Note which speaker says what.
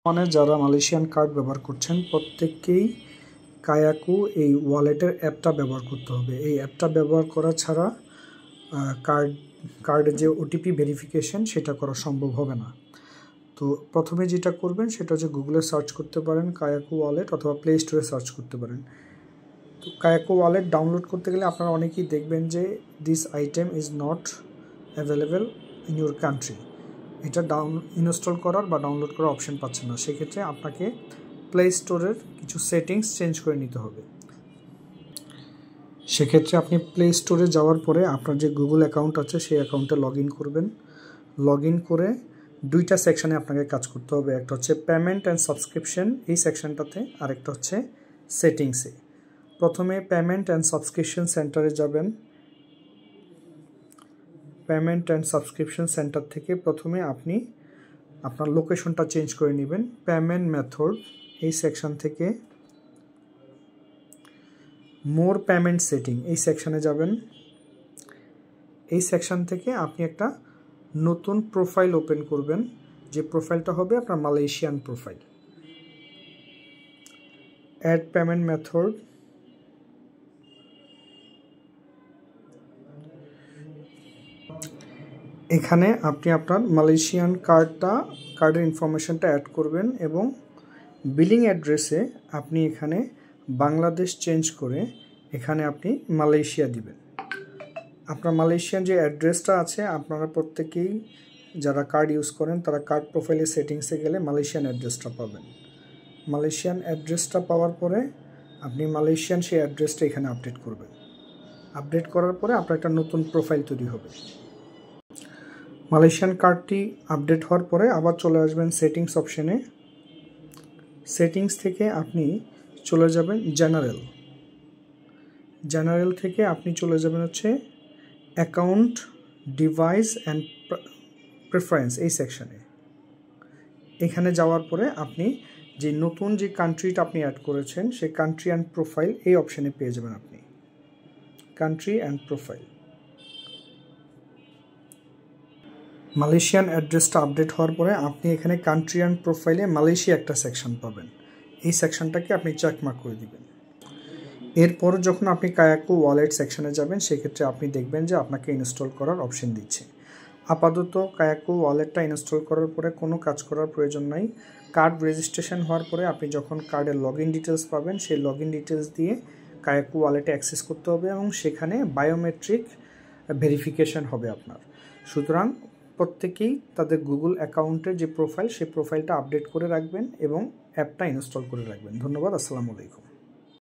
Speaker 1: মানে যারা Malaysian card ব্যবহার করছেন প্রত্যেককেই কায়াকু এই ওয়ালেটের অ্যাপটা ব্যবহার করতে হবে। এই অ্যাপটা ব্যবহার করা ছাড়া কার্ডের যে ওটিপি ভেরিফিকেশন সেটা করা সম্ভব হবে না। তো প্রথমে যেটা করবেন সেটা হচ্ছে গুগলে সার্চ করতে পারেন কায়াকু ওয়ালেট, অথবা প্লে স্টোরে সার্চ করতে পারেন। তো কায়াকু ওয়ালেট ডাউনলোড করতে গেলে আপনারা অনেকেই দেখবেন যে this item is not available in your country, এটা ইনস্টল করার বা ডাউনলোড করার অপশন পাচ্ছেন না। সেক্ষেত্রে আপনাকে প্লে স্টোরের কিছু সেটিংস চেঞ্জ করে নিতে হবে। সেক্ষেত্রে আপনি প্লে স্টোরে যাওয়ার পরে আপনার যে গুগল অ্যাকাউন্ট আছে সেই অ্যাকাউন্টে লগ ইন করবেন। লগ ইন করে দুইটা সেকশানে আপনাকে কাজ করতে হবে, একটা হচ্ছে পেমেন্ট অ্যান্ড সাবস্ক্রিপশন এই সেকশনটাতে, আরেকটা হচ্ছে সেটিংসে। প্রথমে পেমেন্ট অ্যান্ড সাবস্ক্রিপশন সেন্টারে যাবেন। পেমেন্ট অ্যান্ড সাবস্ক্রিপশন সেন্টার থেকে প্রথমে আপনি আপনার লোকেশনটা চেঞ্জ করে নেবেন। পেমেন্ট মেথড এই সেকশন থেকে মোর পেমেন্ট সেটিং এই সেকশনে যাবেন। এই সেকশন থেকে আপনি একটা নতুন প্রোফাইল ওপেন করবেন, যে প্রোফাইলটা হবে আপনার Malaysian profile. Add payment method, এখানে আপনি আপনার মালয়েশিয়ান কার্ডের ইনফরমেশনটা অ্যাড করবেন এবং বিলিং অ্যাড্রেসে আপনি এখানে বাংলাদেশ চেঞ্জ করে এখানে আপনি মালয়েশিয়া দিবেন। আপনার মালয়েশিয়ান যে অ্যাড্রেসটা আছে, আপনারা প্রত্যেকেই যারা কার্ড ইউজ করেন তারা কার্ড প্রোফাইলের সেটিংসে গেলে মালয়েশিয়ান অ্যাড্রেসটা পাবেন। মালয়েশিয়ান অ্যাড্রেসটা পাওয়ার পরে আপনি মালয়েশিয়ান সেই অ্যাড্রেসটা এখানে আপডেট করবেন। আপডেট করার পরে আপনার একটা নতুন প্রোফাইল তৈরি হবে। মালয়েশিয়ান কার্ডটি আপডেট হওয়ার পরে আবার চলে আসবেন সেটিংস অপশনে। সেটিংস থেকে আপনি চলে যাবেন জেনারেল থেকে আপনি চলে যাবেন হচ্ছে অ্যাকাউন্ট ডিভাইস অ্যান্ড প্রেফারেন্স এই সেকশনে। এখানে যাওয়ার পরে আপনি যে নতুন যে কান্ট্রিটা আপনি অ্যাড করেছেন সেই কান্ট্রি অ্যান্ড প্রোফাইল এই অপশনে পেয়ে যাবেন আপনি। কান্ট্রি অ্যান্ড প্রোফাইল, মালয়েশিয়ান অ্যাড্রেসটা আপডেট হওয়ার পরে আপনি এখানে কান্ট্রি অ্যান্ড প্রোফাইলে মালয়েশিয়া একটা সেকশন পাবেন। এই সেকশনটাকে আপনি চেকমার্ক করে দিবেন। এরপর যখন আপনি কায়াকু ওয়ালেট সেকশনে যাবেন সেক্ষেত্রে আপনি দেখবেন যে আপনাকে ইনস্টল করার অপশন দিচ্ছে। আপাতত কায়াকু ওয়ালেটটা ইনস্টল করার পরে কোনো কাজ করার প্রয়োজন নাই। কার্ড রেজিস্ট্রেশন হওয়ার পরে আপনি যখন কার্ডের লগ ইন ডিটেলস পাবেন সেই লগ ইন ডিটেলস দিয়ে কায়াকু ওয়ালেটে অ্যাক্সেস করতে হবে এবং সেখানে বায়োমেট্রিক ভেরিফিকেশন হবে আপনার। সুতরাং প্রত্যেকেই তাদের গুগল অ্যাকাউন্টের যে প্রোফাইল সেই প্রোফাইলটা আপডেট করে রাখবেন এবং অ্যাপটা ইনস্টল করে রাখবেন। ধন্যবাদ, আসসালামু আলাইকুম।